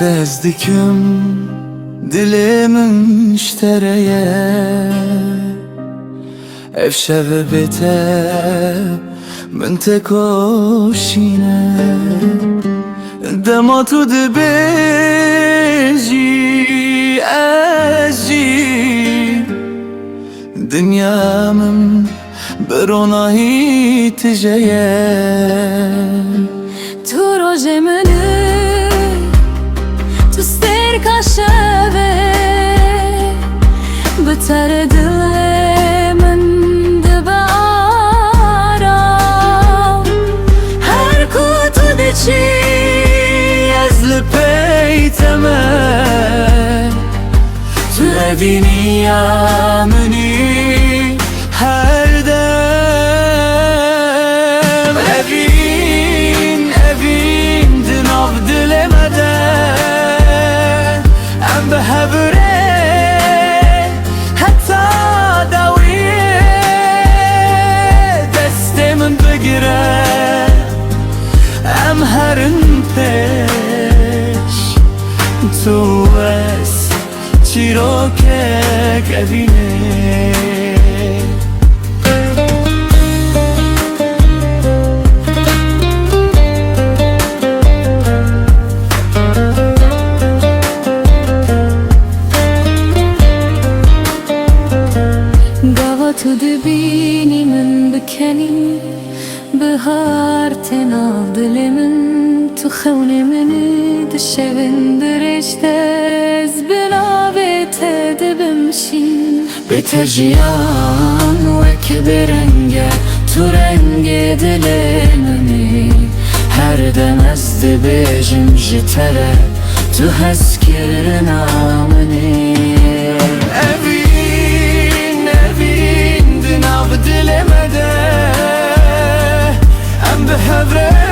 از دکم دل مشتریه افشب بته من تکاشینه دما تو دبیجی ازی دنیا من برونایی تجیه تو روز منه تو ستر کاشبه بتر دل من دبارا هر کو تو دچی از لپیتمه تو ابینی منی هر دم ابین دناف دل مده ام به هبره حتی داویه دست من بگیره ام هرن پیش تو از چی رو که کبینه تو دبینی من بکنی بهار تناف دل من تو خونه منی دشون درشت از بنابت دبمشین بته جیان و که برنگه تو رنگ دل منی هر دم از دبیجم جتره تو هست کرنا منی دل مده ام به هبره